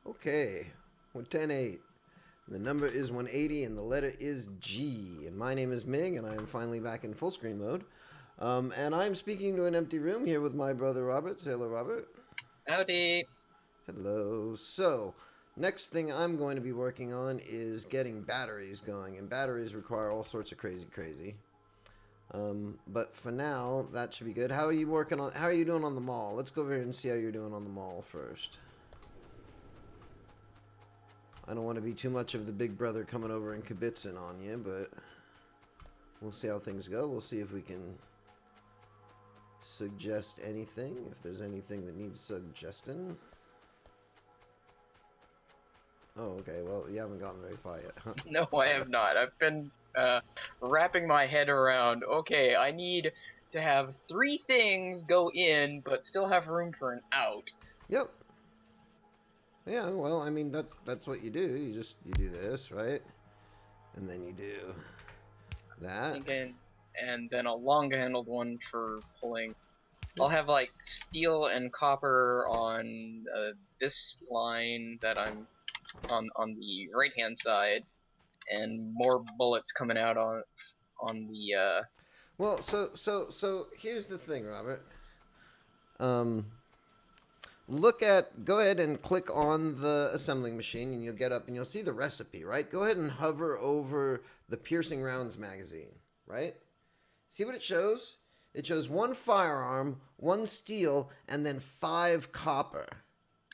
Okay, 110.8. The number is 180 and the letter is G. And my name is Mig and I am finally back in full screen mode. And I'm speaking to an empty room here with my brother Robert. Say hello, Robert. Howdy. Hello. So, next thing I'm going to be working on is getting batteries going. And batteries require all sorts of crazy. But for now, that should be good. How are you working on? How are you doing on the mall? Let's go over here and see how you're doing on the mall first. I don't want to be too much of the big brother coming over and kibitzing on you, but we'll see how things go. We'll see if we can suggest anything, if there's anything that needs suggesting. Oh, okay. Well, you haven't gotten very far yet, huh? No, I have not. I've been wrapping my head around, okay, I need to have three things go in, but still have room for an out. Yep. Yeah, well, I mean, that's what you do. You do this, right? And then you do that. Thinking, and then a long-handled one for pulling. I'll Yep. have, like, steel and copper on this line that I'm on the right-hand side, and more bullets coming out on the, Well, so here's the thing, Robert. Um, go ahead and click on the assembling machine and you'll get up and you'll see the recipe, right? Go ahead and hover over the piercing rounds magazine, right? See what it shows? It shows one firearm, one steel, and then 5 copper,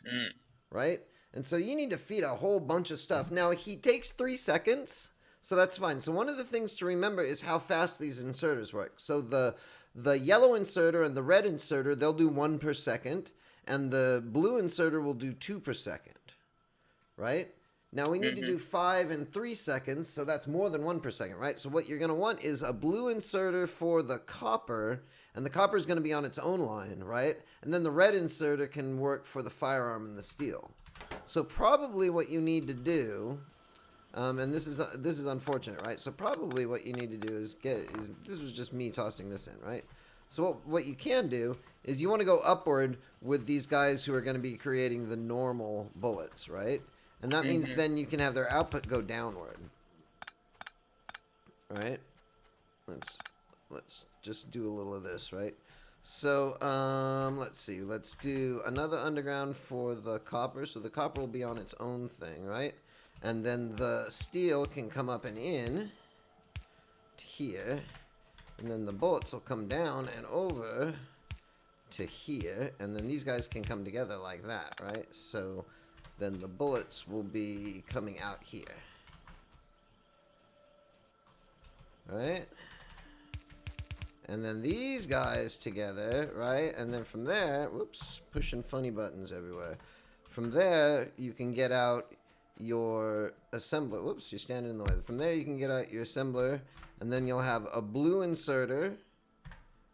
mm, right? And so you need to feed a whole bunch of stuff. Now, he takes 3 seconds, so that's fine. So one of the things to remember is how fast these inserters work. So the yellow inserter and the red inserter, they'll do 1 per second, and the blue inserter will do 2 per second, right? Now we need to mm-hmm, do 5 and 3 seconds, so that's more than 1 per second, right? So what you're going to want is a blue inserter for the copper, and the copper is going to be on its own line, right? And then the red inserter can work for the firearm and the steel. So probably what you need to do, and this is unfortunate, right? So probably what you need to do is this was just me tossing this in, right? So what you can do is you want to go upward with these guys who are going to be creating the normal bullets, right? And that means mm-hmm. then you can have their output go downward, right? Let's just do a little of this, right? So let's see. Let's do another underground for the copper. So the copper will be on its own thing, right? And then the steel can come up and in to here, and then the bullets will come down and over to here, and then these guys can come together like that, right? So then the bullets will be coming out here, right? And then these guys together, right? And then from there, whoops, pushing funny buttons everywhere. From there, you can get out your assembler. Whoops, you're standing in the way. From there, you can get out your assembler, and then you'll have a blue inserter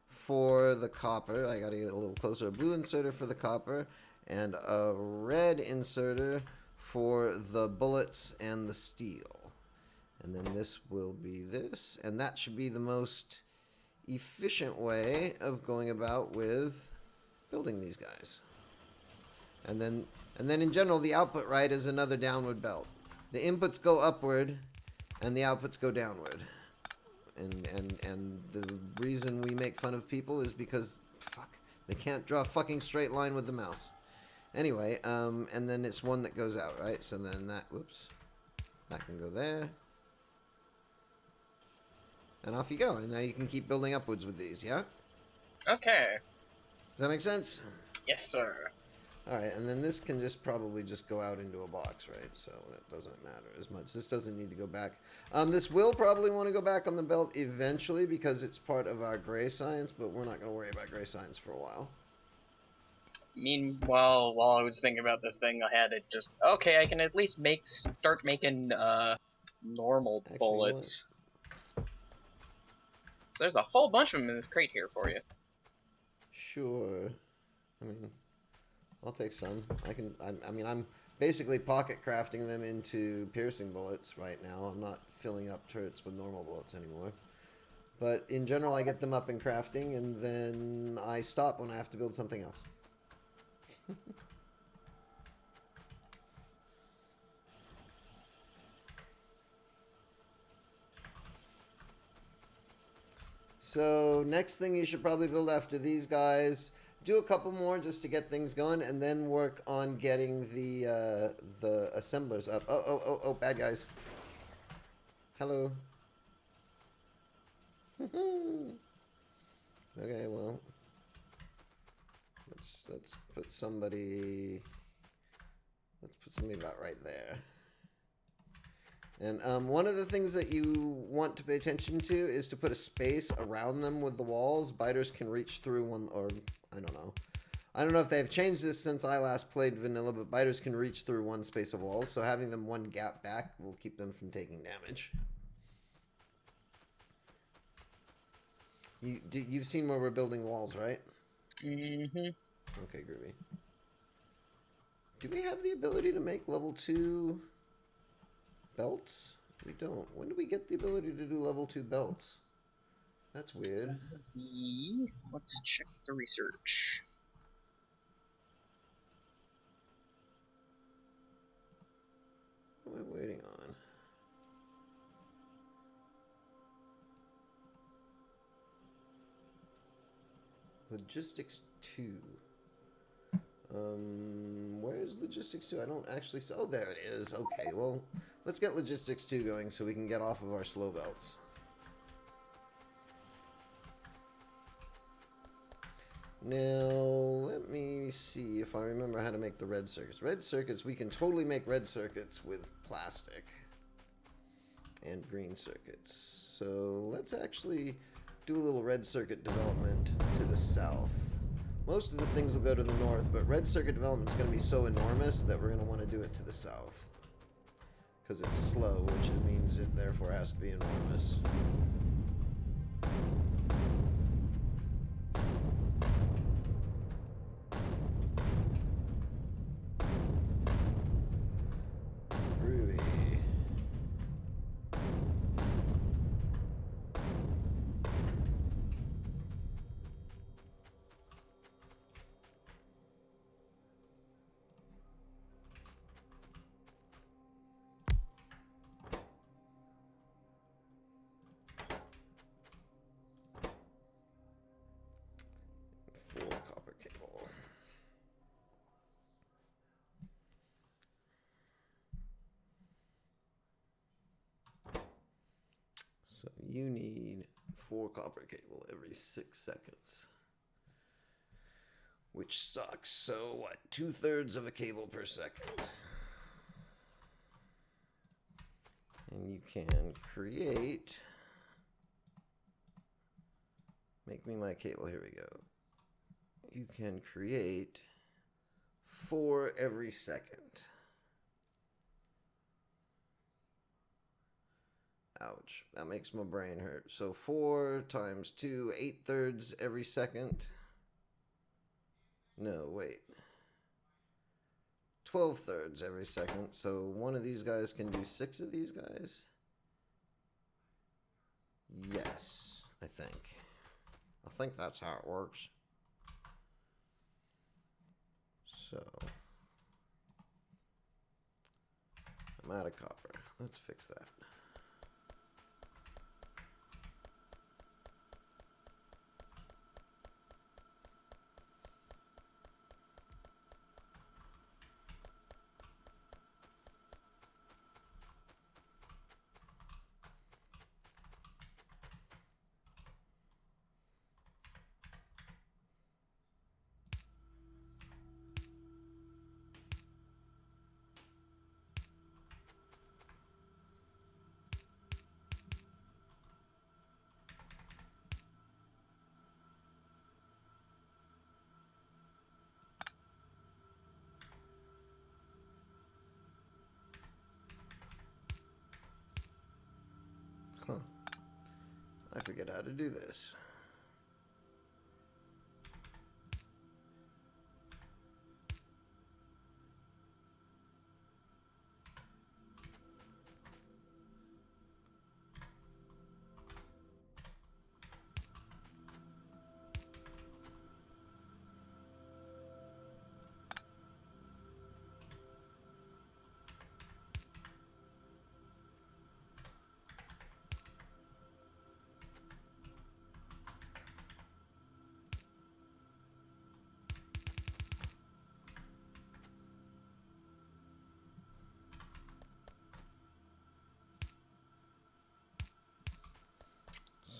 for the copper. I gotta get a little closer. A blue inserter for the copper, and a red inserter for the bullets and the steel. And then this will be this, and that should be the most efficient way of going about with building these guys. And then in general, the output, right, is another downward belt. The inputs go upward and the outputs go downward. And the reason we make fun of people is because they can't draw a fucking straight line with the mouse. Anyway, and then it's one that goes out, right? So then that that can go there. And off you go. And now you can keep building upwards with these, yeah? Okay. Does that make sense? Yes, sir. Alright, and then this can just probably just go out into a box, right? So that doesn't matter as much. This doesn't need to go back. This will probably want to go back on the belt eventually because it's part of our gray science, but we're not going to worry about gray science for a while. Meanwhile, while I was thinking about this thing, I had it just okay. I can at least start making normal Actually, you know what? bullets. There's a whole bunch of them in this crate here for you. Sure. I mean, I'll take some. I mean, I'm basically pocket crafting them into piercing bullets right now. I'm not filling up turrets with normal bullets anymore. But in general, I get them up in crafting, and then I stop when I have to build something else. So next thing you should probably build after these guys. Do a couple more just to get things going, and then work on getting the assemblers up. Oh, bad guys. Hello. Okay, well, let's put somebody. Let's put somebody about right there. And one of the things that you want to pay attention to is to put a space around them with the walls. Biters can reach through one, or I don't know. I don't know if they've changed this since I last played vanilla, but biters can reach through one space of walls, so having them one gap back will keep them from taking damage. You've seen where we're building walls, right? Mm-hmm. Okay, groovy. Do we have the ability to make level 2 belts? We don't. When do we get the ability to do level 2 belts? That's weird. Let's check the research. What am I waiting on? Logistics 2. Where's Logistics 2? I don't actually... Oh, there it is. Okay, well, let's get Logistics 2 going so we can get off of our slow belts. Now, let me see if I remember how to make the red circuits. Red circuits, we can totally make red circuits with plastic. And green circuits. So, let's actually do a little red circuit development to the south. Most of the things will go to the north, but red circuit development is going to be so enormous that we're going to want to do it to the south. Because it's slow, which means it therefore has to be enormous. Groovy. Full copper cable. So you need 4 copper cable every 6 seconds. Which sucks. So what? 2/3 of a cable per second. And you can create... Make me my cable. Here we go. You can create 4 every second. Ouch. That makes my brain hurt. So 4 times 2, 8/3 every second. No, wait. 12/3 every second. So one of these guys can do 6 of these guys. Yes, I think. I think that's how it works. So I'm out of copper. Let's fix that. Huh. I forget how to do this.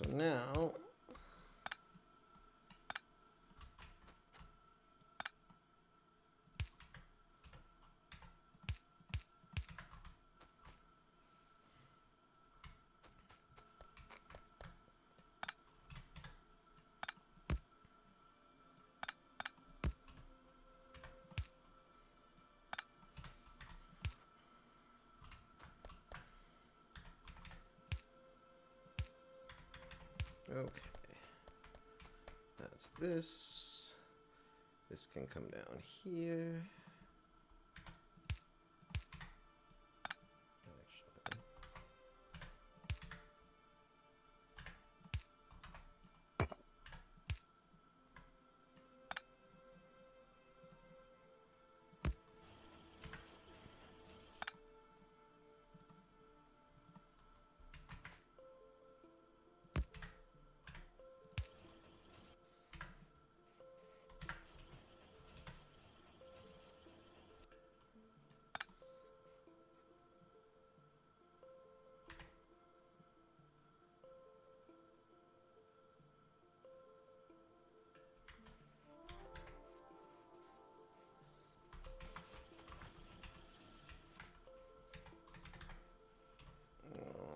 So now, okay, that's this. This can come down here. Actually,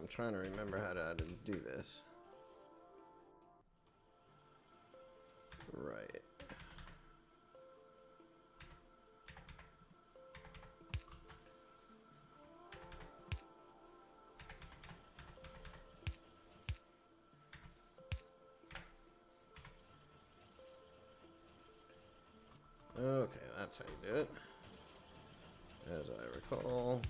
I'm trying to remember how to do this. Right. Okay, that's how you do it. As I recall.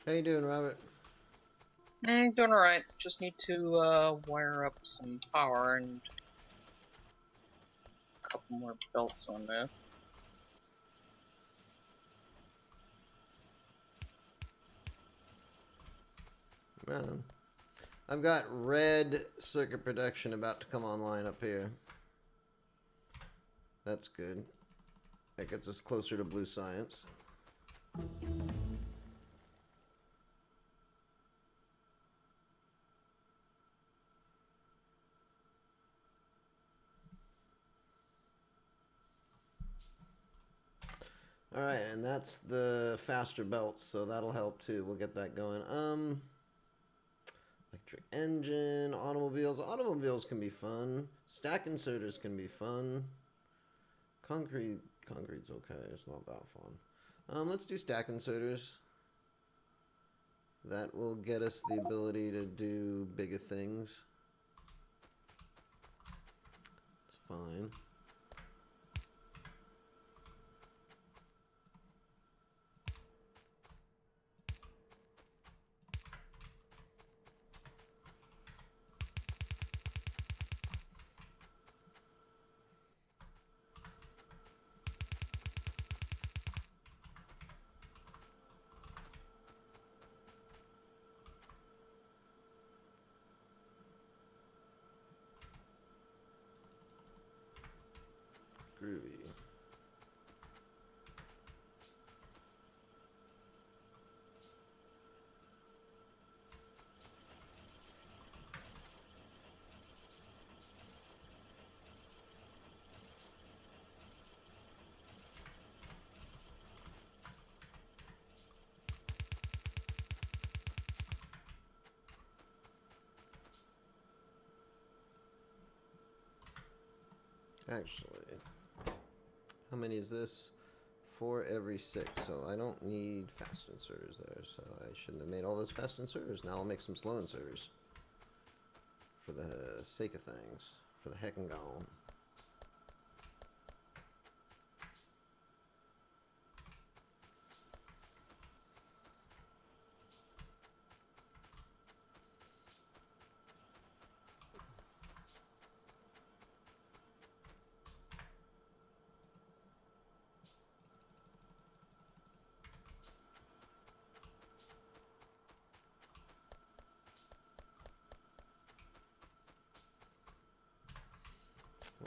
How you doing, Robert? Doing alright. Just need to wire up some power and a couple more belts on there. Right on. I've got red circuit protection about to come online up here. That's good. That gets us closer to blue science. All right, and that's the faster belts, so that'll help too. We'll get that going. Electric engine, automobiles. Automobiles can be fun. Stack inserters can be fun. Concrete's okay. It's not that fun. Let's do stack inserters. That will get us the ability to do bigger things. It's fine. Groovy. Actually, how many is this? 4 every 6, so I don't need fast inserters there, so I shouldn't have made all those fast inserters. Now I'll make some slow inserters. For the sake of things. For the heck and gone.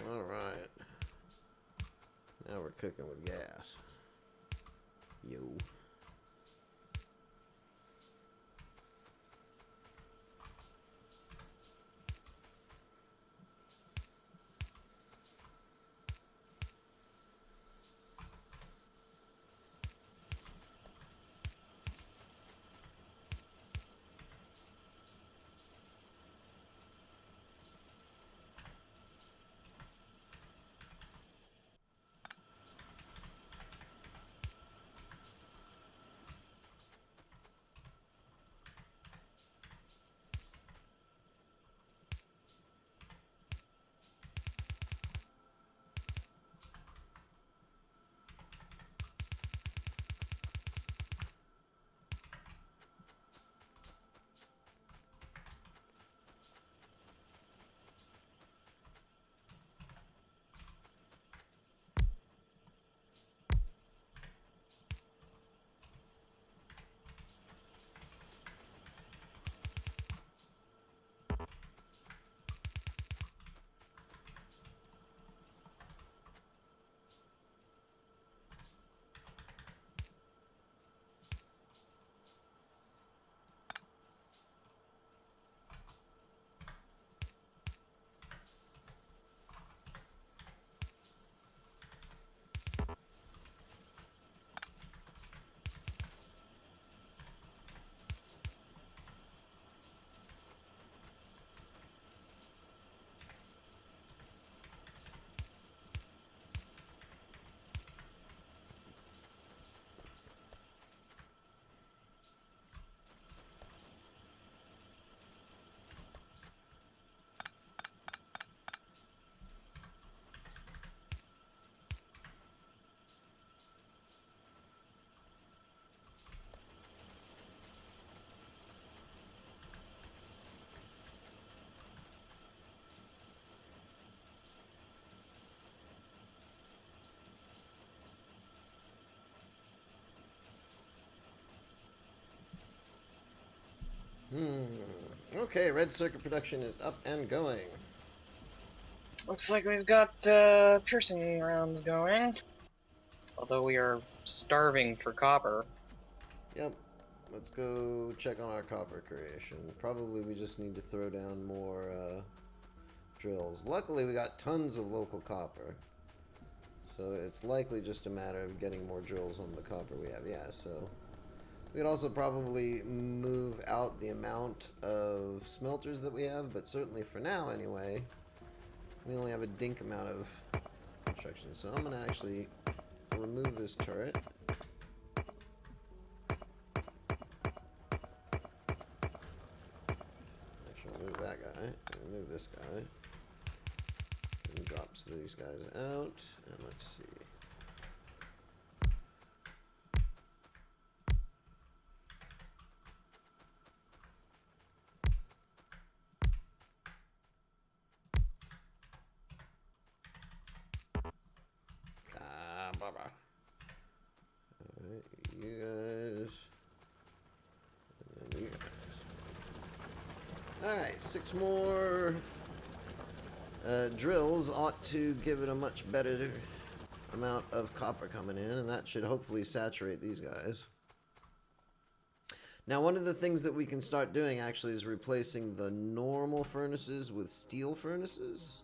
Alright. Now we're cooking with gas. Yo. Okay, red circuit production is up and going. Looks like we've got piercing rounds going. Although we are starving for copper. Yep. Let's go check on our copper creation. Probably we just need to throw down more drills. Luckily, we got tons of local copper. So it's likely just a matter of getting more drills on the copper we have. Yeah, so We could also probably move out the amount of smelters that we have, but certainly for now anyway, we only have a dink amount of construction. So I'm going to actually remove this turret. Actually remove that guy, remove this guy. And drops these guys out, and let's see. Baba. Alright, you guys. And then you guys. Alright, 6 more drills ought to give it a much better amount of copper coming in, and that should hopefully saturate these guys. Now, one of the things that we can start doing actually is replacing the normal furnaces with steel furnaces.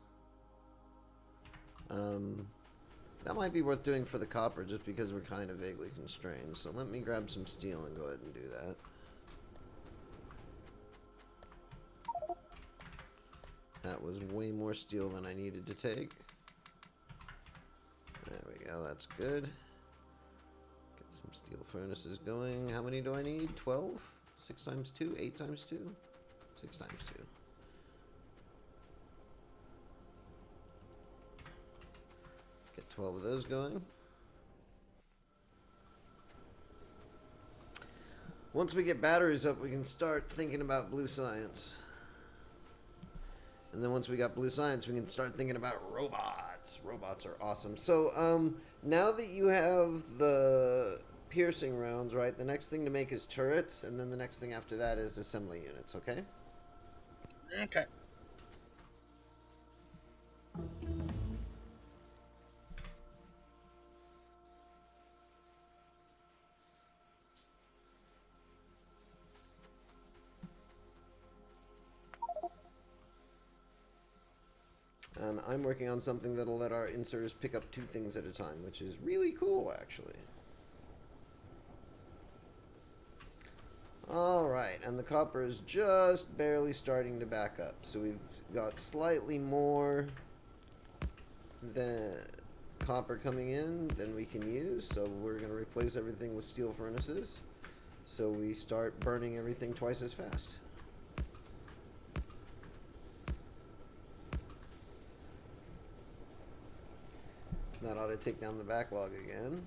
That might be worth doing for the copper just because we're kind of vaguely constrained. So let me grab some steel and go ahead and do that. That was way more steel than I needed to take. There we go, that's good. Get some steel furnaces going. How many do I need? 12? 6 times 2? 8 times 2? 6 times 2. Get 12 of those going. Once we get batteries up, we can start thinking about blue science. And then once we got blue science, we can start thinking about robots. Robots are awesome. So, now that you have the piercing rounds, right, the next thing to make is turrets, and then the next thing after that is assembly units, okay? Okay. And I'm working on something that'll let our inserters pick up 2 things at a time, which is really cool, actually. Alright, and the copper is just barely starting to back up. So we've got slightly more than copper coming in than we can use. So we're going to replace everything with steel furnaces. So we start burning everything twice as fast. That ought to take down the backlog again.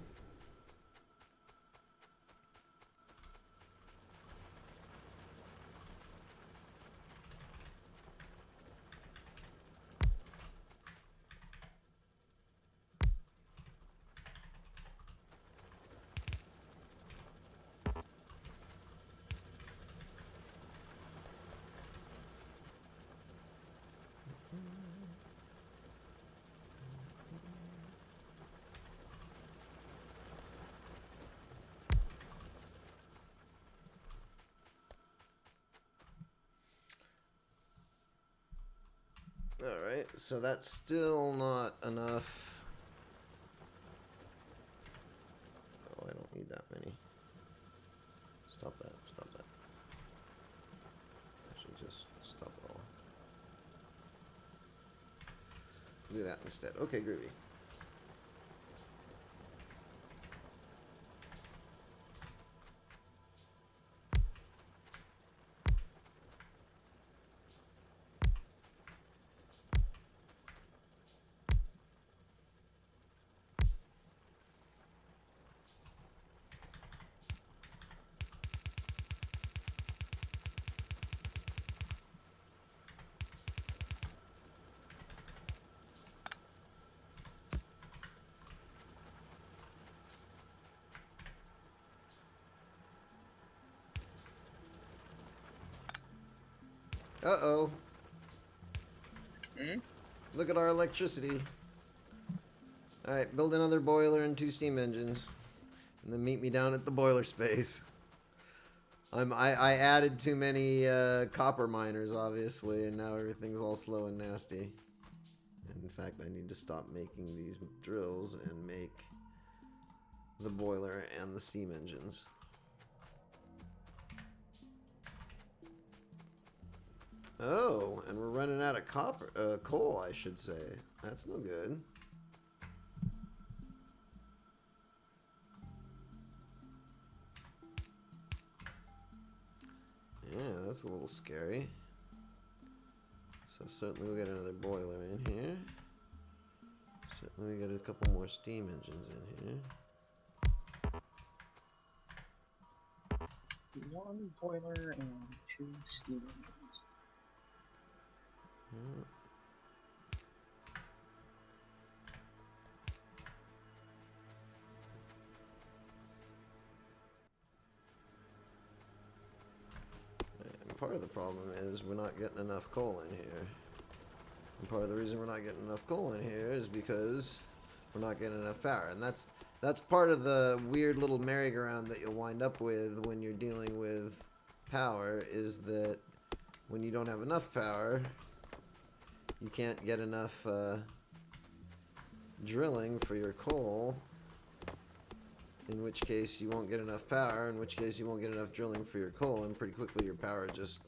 Alright, so that's still not enough. Oh, I don't need that many. Stop that, stop that. I should just stop it all. Do that instead. Okay, groovy. Uh-oh. Hmm? Look at our electricity. Alright, build another boiler and 2 steam engines. And then meet me down at the boiler space. I added too many copper miners, obviously, and now everything's all slow and nasty. And in fact, I need to stop making these drills and make the boiler and the steam engines. Oh, and we're running out of coal, I should say. That's no good. Yeah, that's a little scary. So certainly we'll get another boiler in here. Certainly we get a couple more steam engines in here. One boiler and 2 steam engines. Yeah. And part of the problem is we're not getting enough coal in here. And part of the reason we're not getting enough coal in here is because we're not getting enough power. And that's part of the weird little merry-go-round that you'll wind up with when you're dealing with power, is that when you don't have enough power, you can't get enough drilling for your coal, in which case you won't get enough power, in which case you won't get enough drilling for your coal, and pretty quickly your power just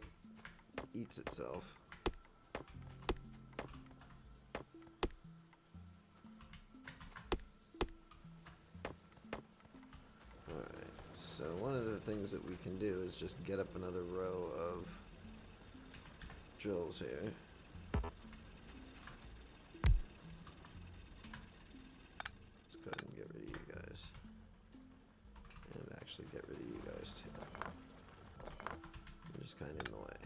eats itself. Alright, so one of the things that we can do is just get up another row of drills here. Let's go ahead and get rid of you guys. And actually get rid of you guys too. You're just kind of in the way.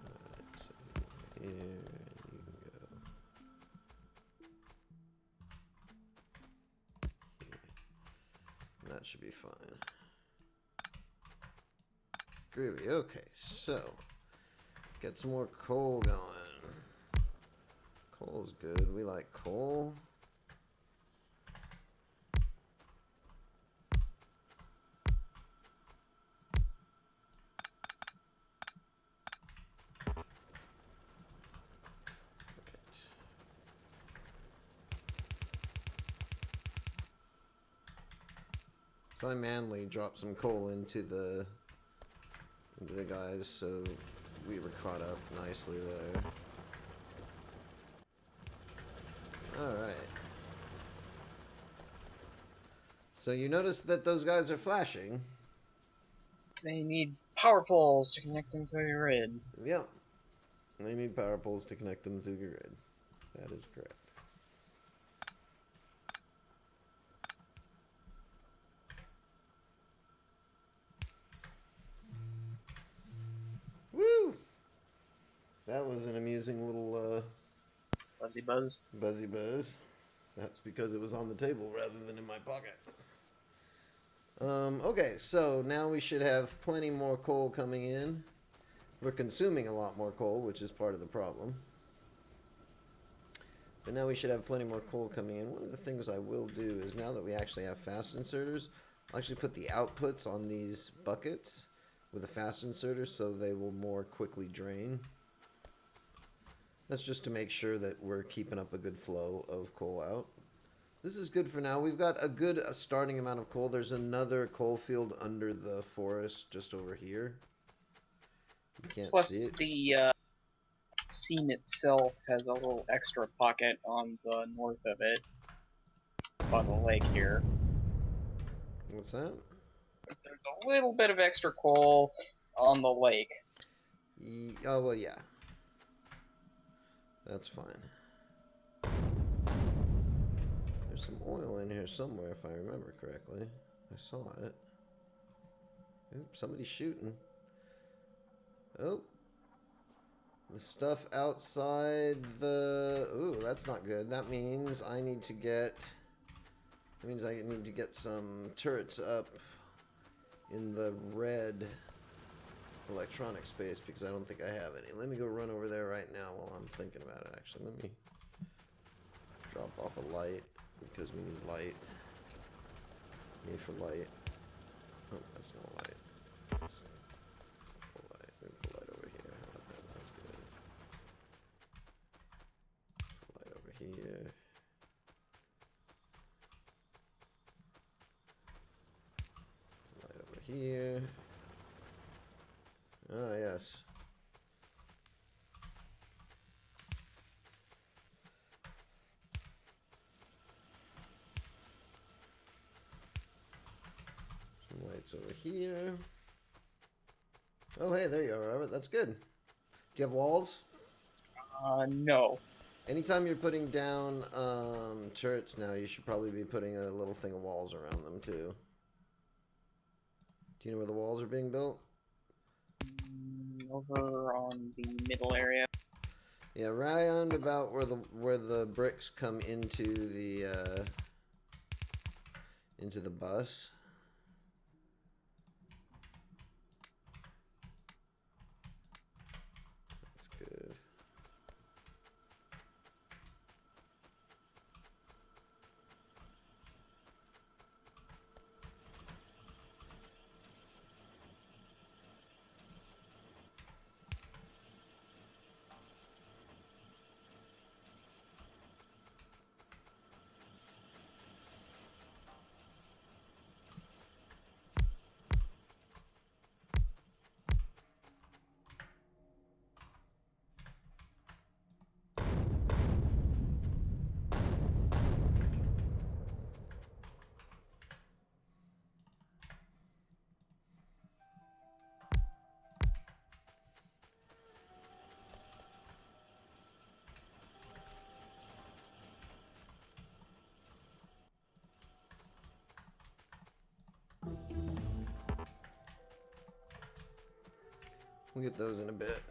Alright, so here, and you can go here. And that should be fine. Groovy. Okay, so get some more coal going. Coal's good. We like coal. So I manually dropped some coal into the guys, so we were caught up nicely there. Alright. So you notice that those guys are flashing. They need power poles to connect them to the grid. Yep. They need power poles to connect them to the grid. That is correct. Woo! That was an amusing little Buzzy buzz. buzzy buzz. That's because it was on the table rather than in my pocket. Okay, so now we should have plenty more coal coming in. We're consuming a lot more coal, which is part of the problem. But now we should have plenty more coal coming in. One of the things I will do is, now that we actually have fast inserters, I'll actually put the outputs on these buckets with a fast inserter so they will more quickly drain. That's just to make sure that we're keeping up a good flow of coal out. This is good for now. We've got a good starting amount of coal. There's another coal field under the forest just over here. You can't Plus, see it. the seam itself has a little extra pocket on the north of it, on the lake here. What's that? There's a little bit of extra coal on the lake. Oh, well, yeah. That's fine. There's some oil in here somewhere, if I remember correctly. I saw it. Oops, somebody's shooting. Oh. The stuff outside the... Ooh, that's not good. That means I need to get... That means I need to get some turrets up in the red electronic space, because I don't think I have any. Let me go run over there right now while I'm thinking about it, actually. Let me drop off a light, because we need light. Need for light. Oh, that's no light. That's no light. Let me put light over here. How about that? That's good. Put light over here. here. Oh, yes. Some lights over here. Oh, hey, there you are, Robert. That's good. Do you have walls? No. Anytime you're putting down turrets now, you should probably be putting a little thing of walls around them, too. Do you know where the walls are being built? Over on the middle area. Yeah, right on about where the bricks come into the bus. That's good. We'll get those in a bit.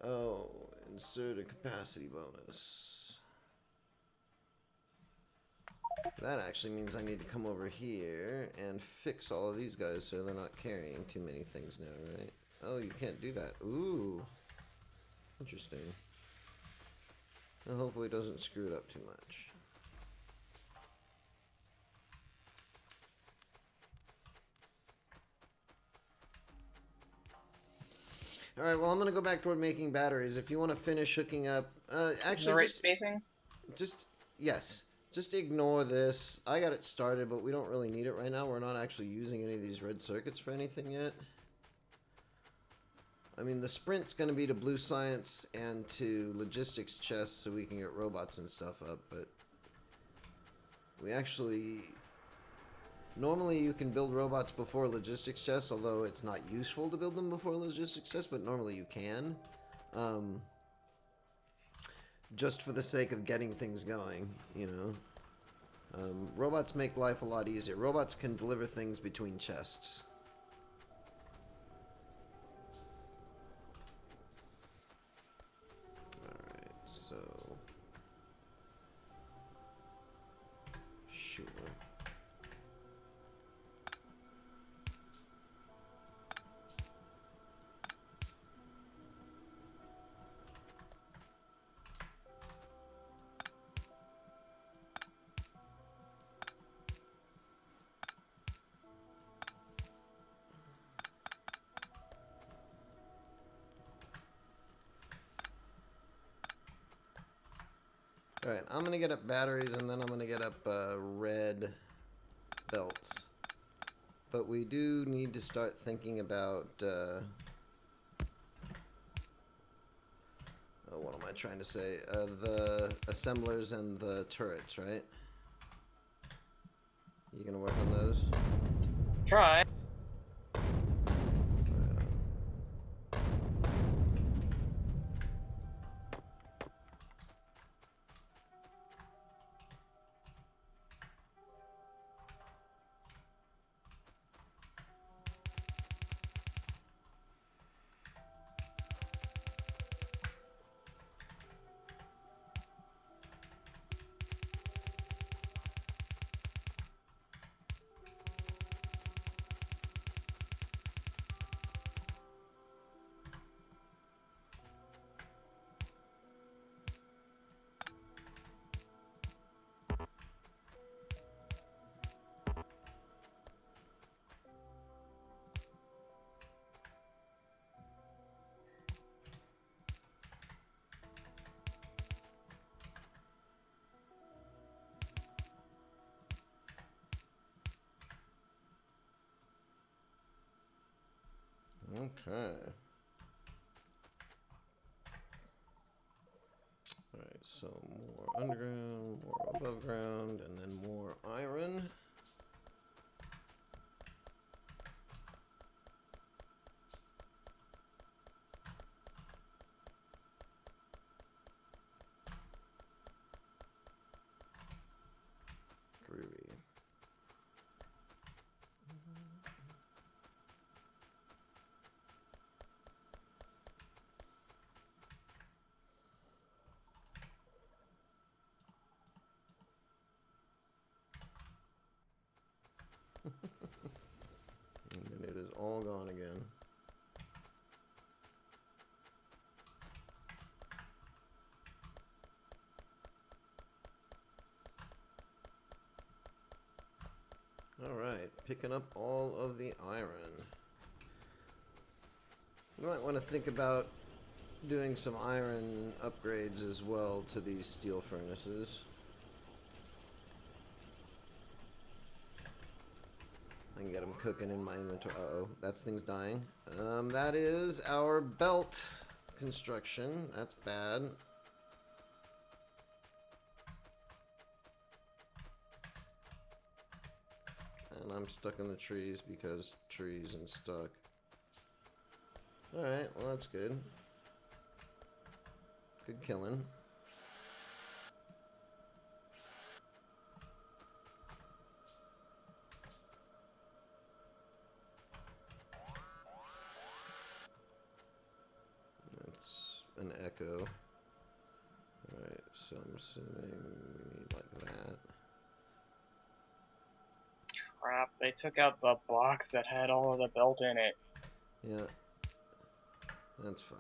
Oh, insert a capacity bonus. That actually means I need to come over here and fix all of these guys so they're not carrying too many things now, right? Oh, you can't do that. Ooh. Interesting. Well, hopefully it doesn't screw it up too much. Alright, well, I'm going to go back toward making batteries. If you want to finish hooking up... actually, the right spacing? Yes. Just ignore this. I got it started, but we don't really need it right now. We're not actually using any of these red circuits for anything yet. I mean, the sprint's going to be to blue science and to logistics chests so we can get robots and stuff up, but... we actually... normally you can build robots before logistics chests, although it's not useful to build them before logistics chests, but normally you can. Just for the sake of getting things going, you know. Robots make life a lot easier. Robots can deliver things between chests. Alright, so... sure. Alright, I'm going to get up batteries and then I'm going to get up red belts. But we do need to start thinking about... oh, what am I trying to say? The assemblers and the turrets, right? You going to work on those? Try. Okay. Alright, so more underground, more above ground, and then more iron. Groovy. And then it is all gone again. Alright, picking up all of the iron. You might want to think about doing some iron upgrades as well to these steel furnaces. I can get them cooking in my inventory. Uh-oh, that thing's dying. That is our belt construction. That's bad. And I'm stuck in the trees because trees and stuck. Alright, well that's good. Good killing. That's an echo. Alright, so I'm assuming we need like that. Crap, they took out the box that had all of the belt in it. Yeah. That's fine.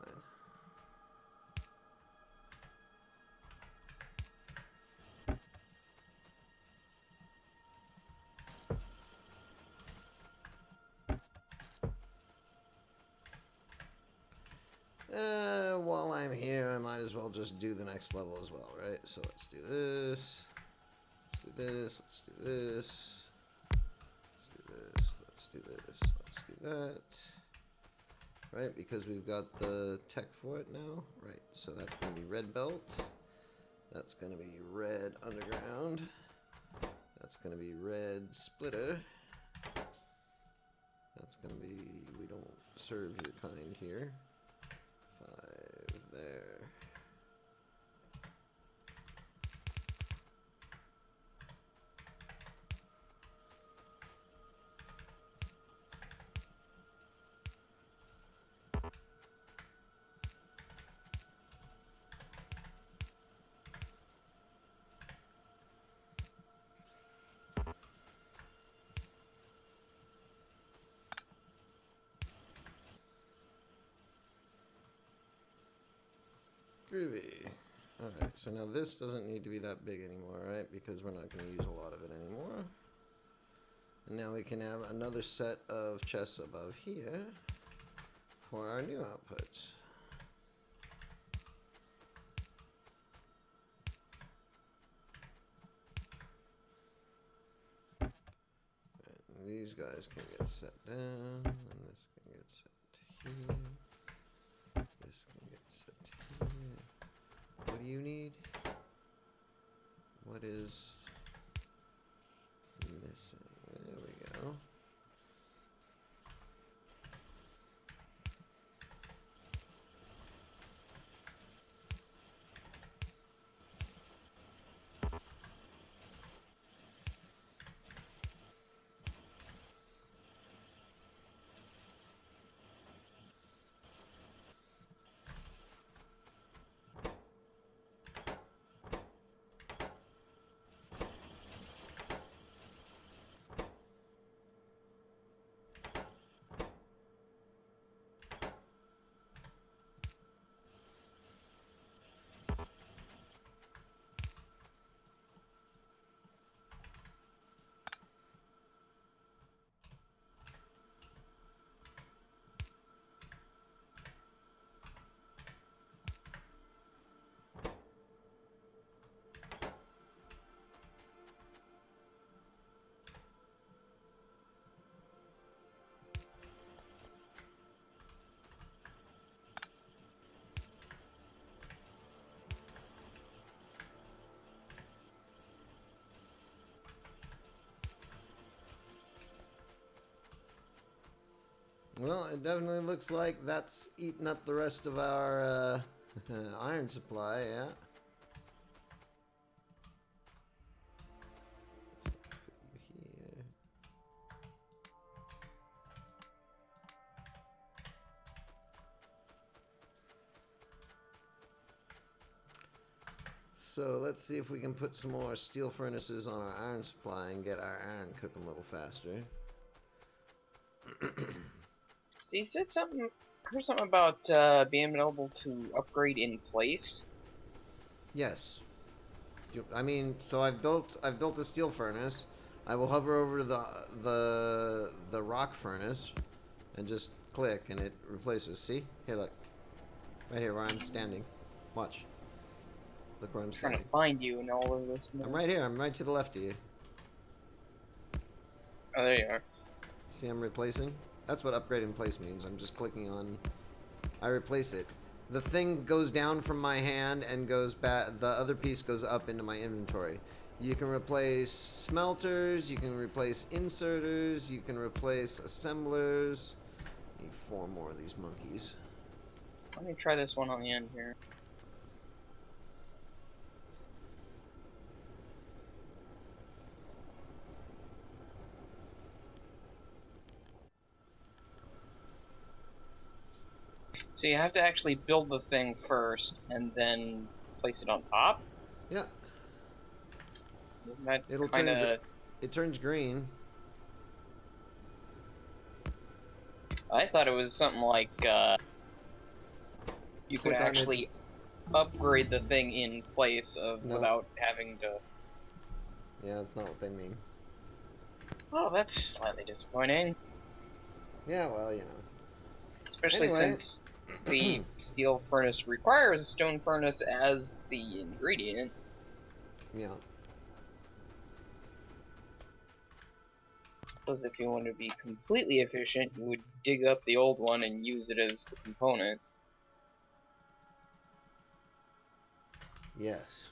While I'm here, I might as well just do the next level as well, right? So let's do this. Let's do this. Let's do this. Let's do this. Let's do this. Let's do that. Right, because we've got the tech for it now. Right, so that's going to be red belt. That's going to be red underground. That's going to be red splitter. That's going to be, we don't serve your kind here. 5 there. Groovy. Alright, so now this doesn't need to be that big anymore, right? Because we're not going to use a lot of it anymore. And now we can have another set of chests above here for our new outputs. Right, these guys can get set down, and this can get set to here. This can get set to here. What do you need? What is missing? There we go. Well, it definitely looks like that's eating up the rest of our iron supply, yeah. So put you here. So let's see if we can put some more steel furnaces on our iron supply and get our iron cooking a little faster. So you said something. I heard something about being able to upgrade in place. Yes. I mean, so I've built a steel furnace. I will hover over the rock furnace and just click and it replaces. See? Here, look. Right here where I'm standing. Watch. Look where I'm Trying to standing. find you and all of this. I'm right here. I'm right to the left of you. Oh, there you are. See, I'm replacing? That's what upgrade in place means. I'm just clicking on... I replace it. The thing goes down from my hand and goes back... The other piece goes up into my inventory. You can replace smelters, you can replace inserters, you can replace assemblers. Need 4 more of these monkeys. Let me try this one on the end here. So you have to actually build the thing first and then place it on top? Yeah. Isn't that It'll kind turn... of... It turns green. I thought it was something like you could Click on it. actually upgrade the thing in place of No. without having to... Yeah, that's not what they mean. Oh, that's slightly disappointing. Yeah, well, you know. Especially Anyway. since the steel furnace requires a stone furnace as the ingredient. Yeah. I suppose if you want to be completely efficient, you would dig up the old one and use it as the component. Yes.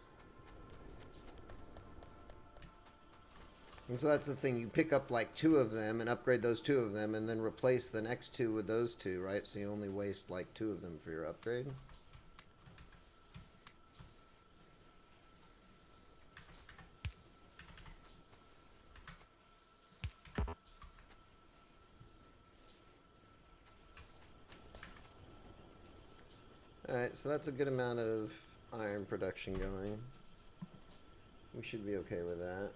And so that's the thing. You pick up like 2 of them and upgrade those 2 of them and then replace the next 2 with those 2, right? So you only waste like 2 of them for your upgrade. Alright, so that's a good amount of iron production going. We should be okay with that.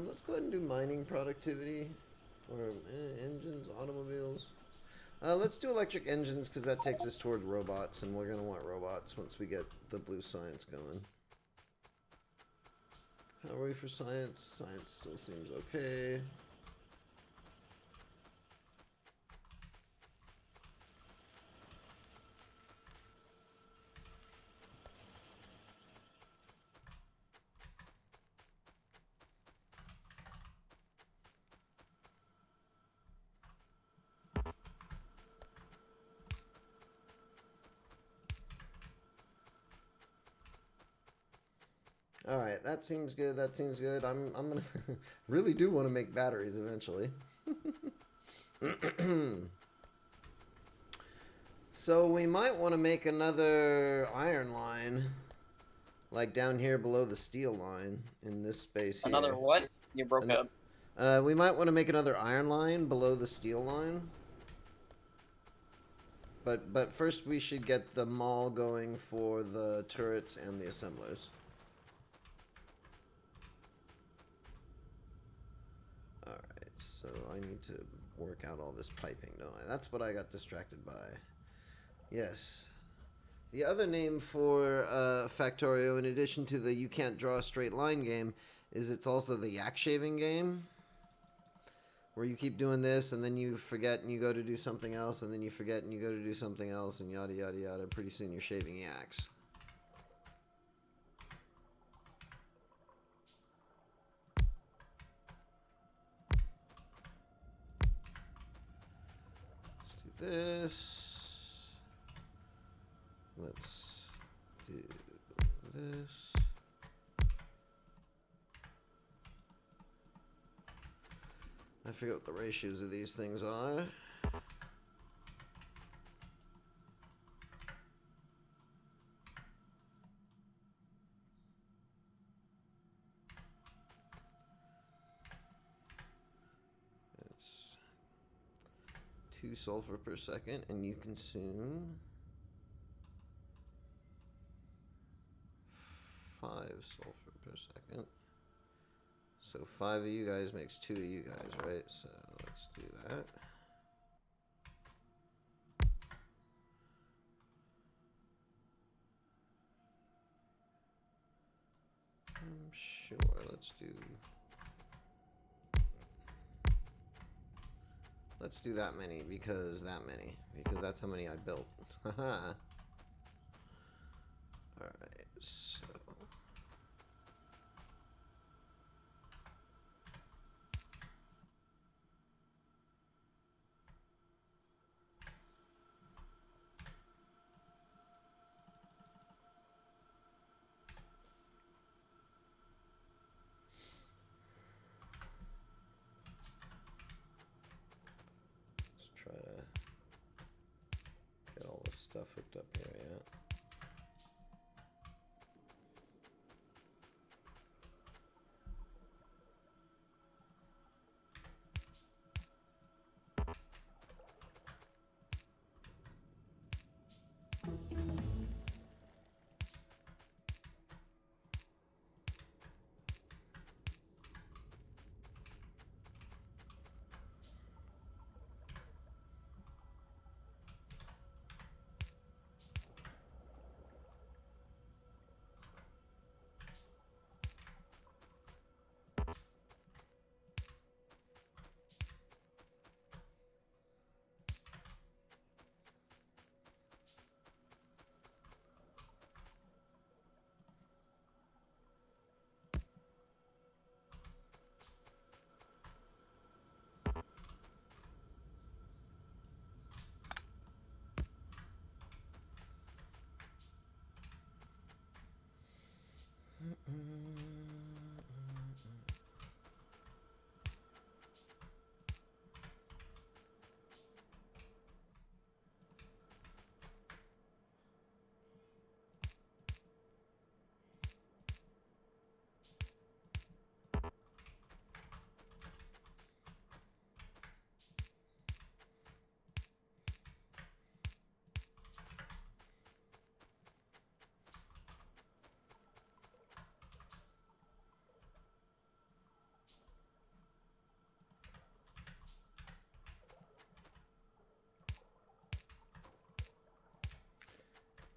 Let's go ahead and do mining productivity. Or engines, automobiles. Let's do electric engines because that takes us towards robots, and we're going to want robots once we get the blue science going. How are we for science? Science still seems okay. All right, that seems good. That seems good. I'm gonna really do want to make batteries eventually. So we might want to make another iron line, like down here below the steel line in this space here. Another what? You broke up. We might want to make another iron line below the steel line. But first we should get the mall going for the turrets and the assemblers. Alright, so I need to work out all this piping, don't I? That's what I got distracted by. Yes. The other name for Factorio, in addition to the you can't draw a straight line game, is it's also the yak shaving game. Where you keep doing this, and then you forget, and you go to do something else, and then you forget, and you go to do something else, and yada yada yada. Pretty soon you're shaving yaks. Let's do this. Let's do this. forget what the ratios of these things are. It's 2 sulfur per second, and you consume 5 sulfur per second. So 5 of you guys makes 2 of you guys, right? So let's do that. Sure, let's do that many, because that's how many I built. Haha. Alright, so let's try to get all this stuff hooked up here, yeah.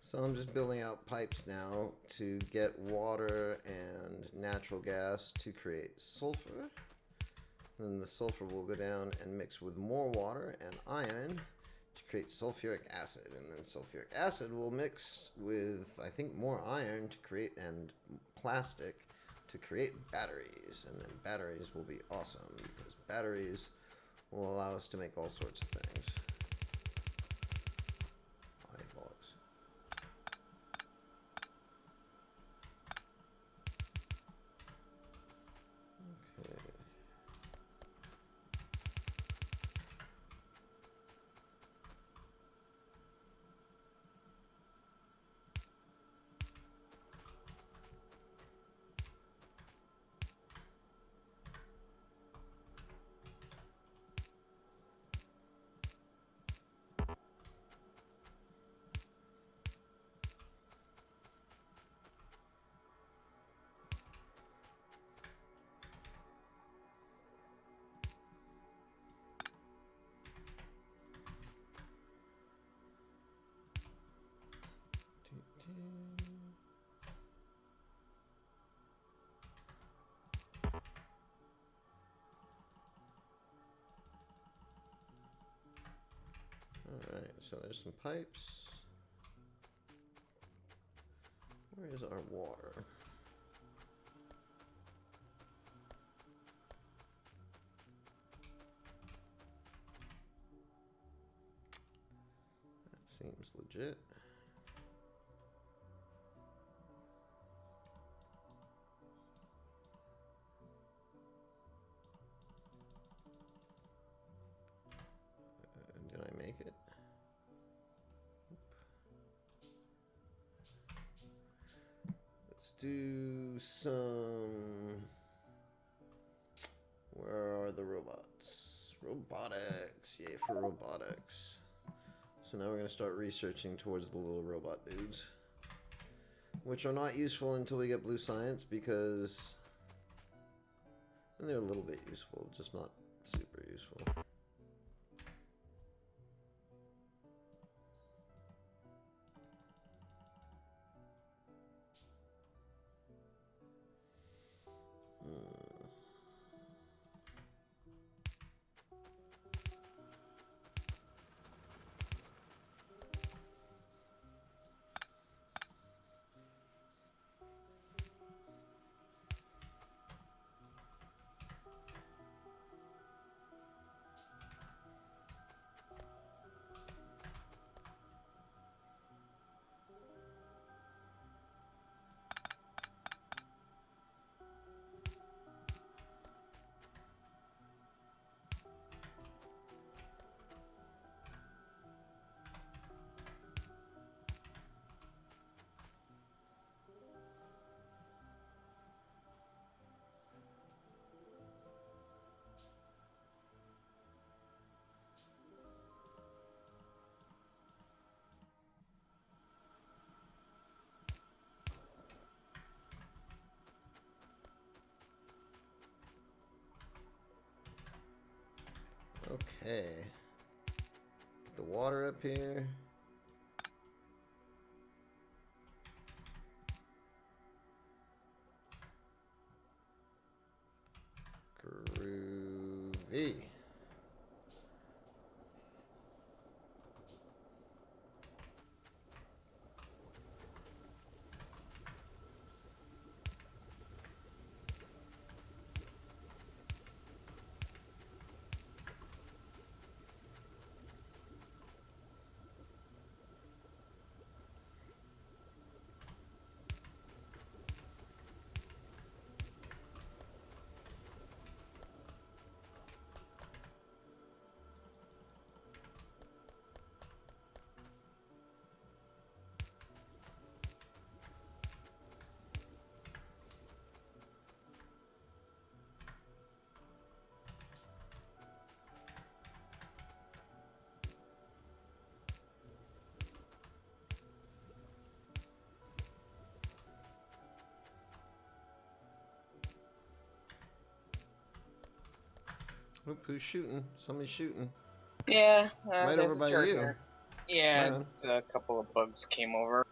So I'm just building out pipes now to get water and natural gas to create sulfur. Then the sulfur will go down and mix with more water and iron to create sulfuric acid. And then sulfuric acid will mix with, I think, more iron to create, and plastic to create batteries. And then batteries will be awesome, because batteries will allow us to make all sorts of things. Eyeballs. Okay. Alright, so there's some pipes. Where is our water? That seems legit. do some... Where are the robots? Robotics. Yay for robotics. So now we're going to start researching towards the little robot dudes. Which are not useful until we get blue science because... And they're a little bit useful, just not super useful. Okay. Get the water up here. Groovy. Oop, who's shooting? Somebody's shooting. Yeah, Right over by you. Here. Yeah, Right on. a couple of bugs came over.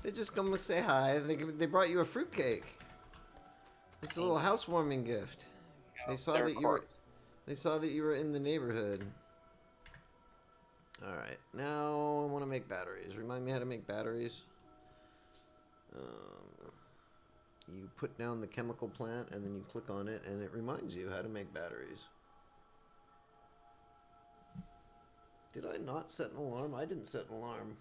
They just come to say hi. They brought you a fruitcake. It's a little housewarming gift. They saw that you were. They saw that you were in the neighborhood. All right, now I want to make batteries. Remind me how to make batteries. You put down the chemical plant and then you click on it, and it reminds you how to make batteries. Did I not set an alarm? I didn't set an alarm.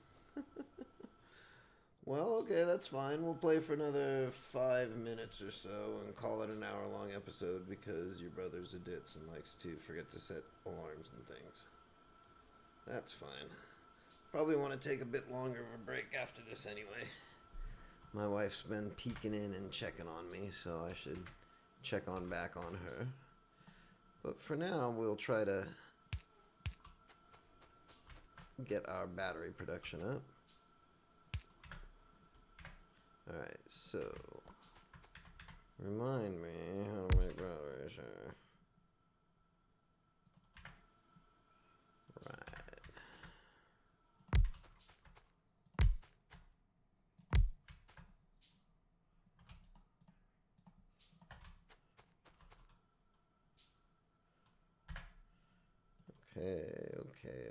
Well, okay, that's fine. We'll play for another 5 minutes or so and call it an hour-long episode because your brother's a ditz and likes to forget to set alarms and things. That's fine. Probably want to take a bit longer of a break after this anyway. My wife's been peeking in and checking on me, so I should check on back on her. But for now, we'll try to get our battery production up. Alright, so remind me how to make batteries here. Right. Okay.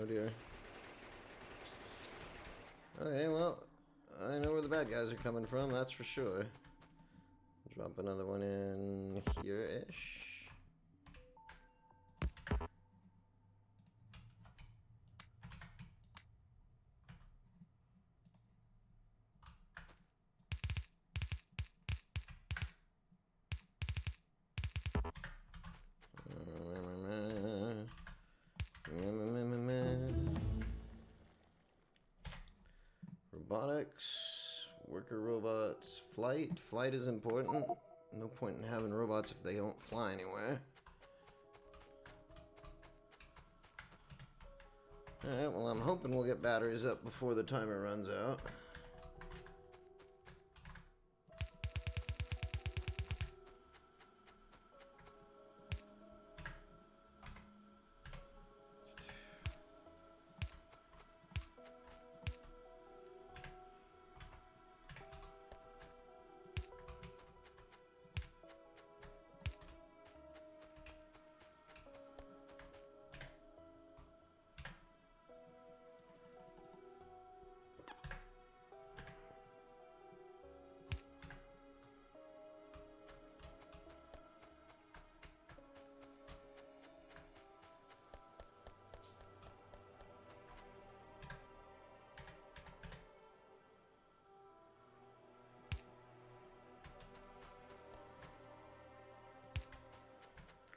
Oh dear. Okay, well, I know where the bad guys are coming from, that's for sure. Drop another one in here-ish. robotics, worker robots, flight. Flight is important. No point in having robots if they don't fly anywhere. Alright, well, I'm hoping we'll get batteries up before the timer runs out.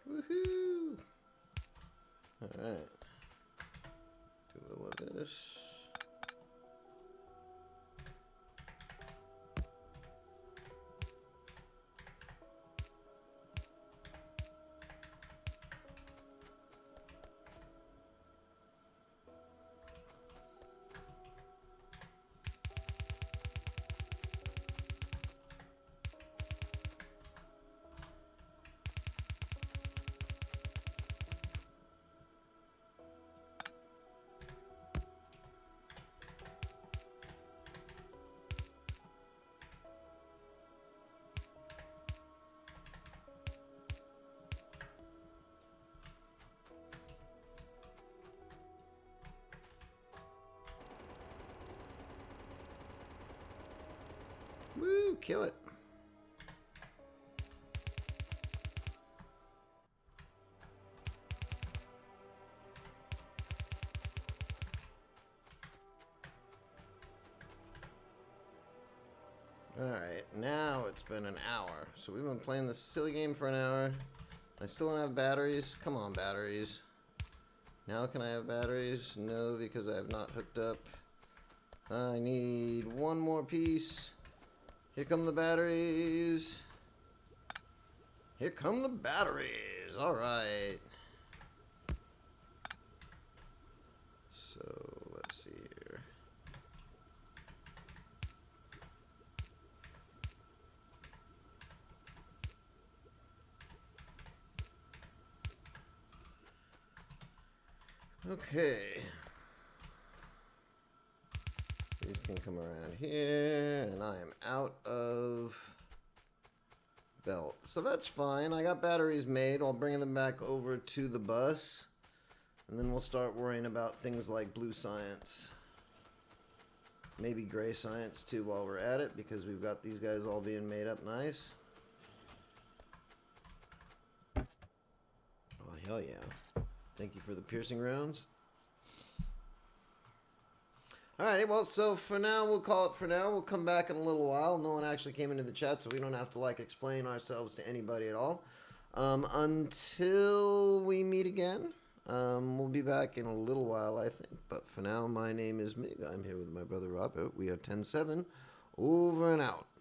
Woohoo! Alright. Do a little of this. Woo! Kill it. Alright, now it's been an hour. So we've been playing this silly game for an hour. I still don't have batteries. Come on, batteries. Now can I have batteries? No, because I have not hooked up. I need one more piece. Here come the batteries. Here come the batteries. Alright. So, let's see here. Okay. These can come around here, and I am out of belt. So that's fine. I got batteries made. I'll bring them back over to the bus, and then we'll start worrying about things like blue science. Maybe gray science too while we're at it, because we've got these guys all being made up nice. Oh, hell yeah. Thank you for the piercing rounds. Alrighty, well, so for now, we'll call it for now. We'll come back in a little while. No one actually came into the chat, so we don't have to, like, explain ourselves to anybody at all. Until we meet again, we'll be back in a little while, I think. But for now, my name is Mig. I'm here with my brother Robert. We are 10-7. Over and out.